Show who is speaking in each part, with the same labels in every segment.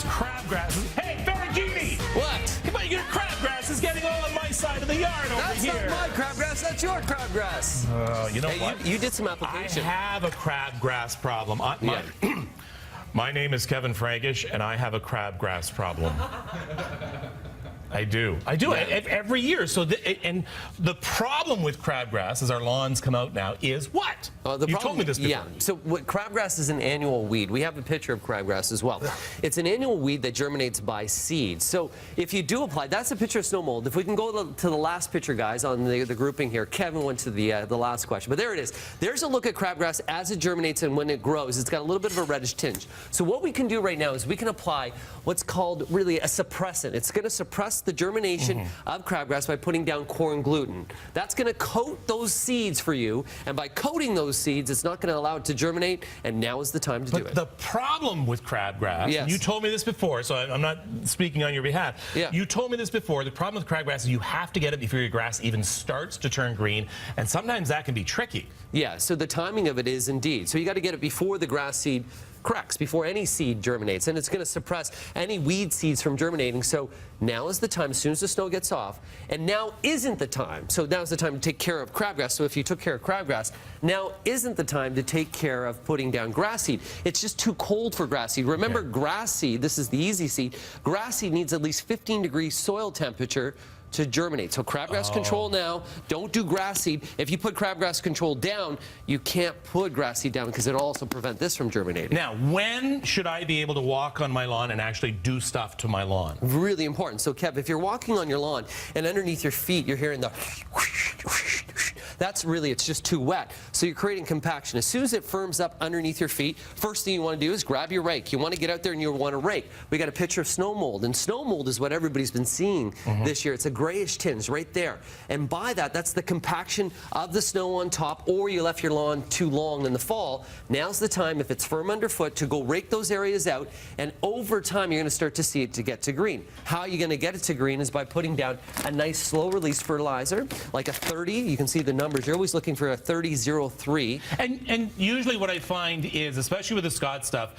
Speaker 1: because crabgrass is... Hey, Ferragine!
Speaker 2: What?
Speaker 1: Come on, your crabgrass is getting all on my side of the yard over
Speaker 2: That's
Speaker 1: here.
Speaker 2: not my crabgrass, that's your crabgrass.
Speaker 1: You know
Speaker 2: hey,
Speaker 1: what?
Speaker 2: you did some application.
Speaker 1: I have a crabgrass problem.
Speaker 2: Yeah.
Speaker 1: My name is Kevin Frankish, and I have a crabgrass problem. I do.
Speaker 2: Yeah.
Speaker 1: Every year. So, and the problem with crabgrass, as our lawns come out now, is what? You told me this before.
Speaker 2: Yeah. So crabgrass is an annual weed. We have a picture of crabgrass as well. It's an annual weed that germinates by seed. So if you do apply, that's a picture of snow mold. If we can go to the last picture, guys, on the grouping here. Kevin went to the last question, but there it is. There's a look at crabgrass as it germinates and when it grows. It's got a little bit of a reddish tinge. So what we can do right now is we can apply what's called really a suppressant. It's going to suppress the germination of crabgrass by putting down corn gluten. That's going to coat those seeds for you, and by coating those seeds, it's not going to allow it to germinate, and now is the time to do it.
Speaker 1: But the problem with crabgrass,
Speaker 2: yes.
Speaker 1: and you told me this before, so I'm not speaking on your behalf.
Speaker 2: Yeah.
Speaker 1: You told me this before, the problem with crabgrass is you have to get it before your grass even starts to turn green, and sometimes that can be tricky.
Speaker 2: Yeah, so the timing of it is indeed. So you got to get it before the grass seed cracks, before any seed germinates, and it's going to suppress any weed seeds from germinating. So now is the time, as soon as the snow gets off, and now isn't the time. So now's the time to take care of crabgrass. So if you took care of crabgrass, now isn't the time to take care of putting down grass seed. It's just too cold for grass seed. Remember, grass seed, this is the easy seed, grass seed needs at least 15 degrees soil temperature to germinate. So crabgrass control now. Don't do grass seed. If you put crabgrass control down, you can't put grass seed down because it'll also prevent this from germinating.
Speaker 1: Now, when should I be able to walk on my lawn and actually do stuff to my lawn?
Speaker 2: Really important. So Kev, if you're walking on your lawn and underneath your feet you're hearing the that's really, it's just too wet. So you're creating compaction. As soon as it firms up underneath your feet, first thing you want to do is grab your rake. You want to get out there and you want to rake. We got a picture of snow mold, and snow mold is what everybody's been seeing this year. It's a grayish tinge right there. And by that, that's the compaction of the snow on top, or you left your lawn too long in the fall. Now's the time, if it's firm underfoot, to go rake those areas out, and over time you're going to start to see it to get to green. How are you going to get it to green is by putting down a nice slow release fertilizer, like a 30. You can see the numbers. You're always looking for a 30-03.
Speaker 1: And usually what I find is, especially with the Scott stuff,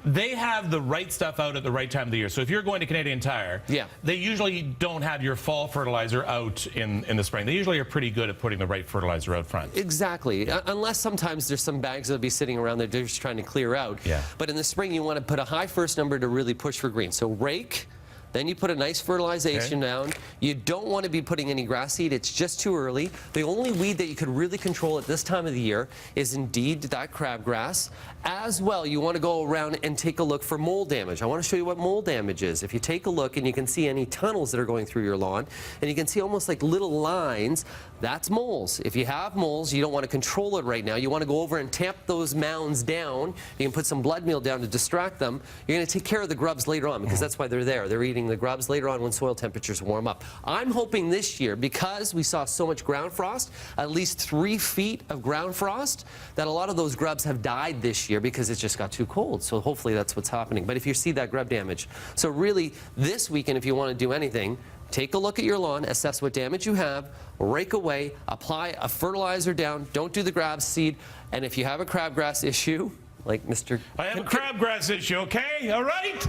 Speaker 1: they have the right stuff out at the right time of the year. So if you're going to Canadian Tire, they usually don't have your fall fertilizer out in the spring. They usually are pretty good at putting the right fertilizer out front.
Speaker 2: Exactly. Unless sometimes there's some bags that'll be sitting around that they're just trying to clear out. But in the spring, you want to put a high first number to really push for green. So rake. Then you put a nice fertilization down. You don't want to be putting any grass seed. It's just too early. The only weed that you could really control at this time of the year is indeed that crabgrass. As well, you want to go around and take a look for mold damage. I want to show you what mold damage is. If you take a look and you can see any tunnels that are going through your lawn, and you can see almost like little lines, that's moles. If you have moles, you don't want to control it right now. You want to go over and tamp those mounds down. You can put some blood meal down to distract them. You're going to take care of the grubs later on because that's why they're there. They're eating the grubs later on when soil temperatures warm up. I'm hoping this year, because we saw so much ground frost, at least 3 feet of ground frost, that a lot of those grubs have died this year because it just got too cold. So hopefully that's what's happening. But if you see that grub damage, so really this weekend, if you want to do anything, take a look at your lawn, assess what damage you have, rake away, apply a fertilizer down, don't do the grass seed, and if you have a crabgrass issue, like Mr.
Speaker 1: I have a crabgrass issue, okay? All right?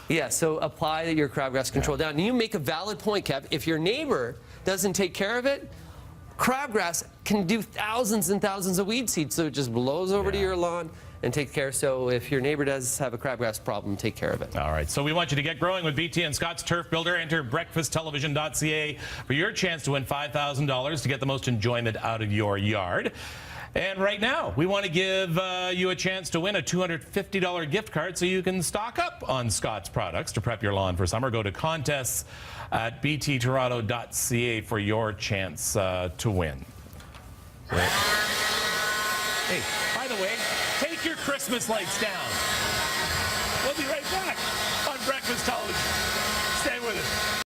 Speaker 2: Yeah, so apply your crabgrass control down. And you make a valid point, Kev. If your neighbor doesn't take care of it, crabgrass can do thousands and thousands of weed seeds, so it just blows over to your lawn and take care. So if your neighbor does have a crabgrass problem, take care of it.
Speaker 1: All right, so we want you to get growing with BT and Scott's Turf Builder. Enter breakfasttelevision.ca for your chance to win $5,000 to get the most enjoyment out of your yard. And right now, we want to give you a chance to win a $250 gift card so you can stock up on Scott's products to prep your lawn for summer. Go to contests at bttoronto.ca for your chance to win. Hey, by the way, take your Christmas lights down. We'll be right back on Breakfast Television. Stay with us.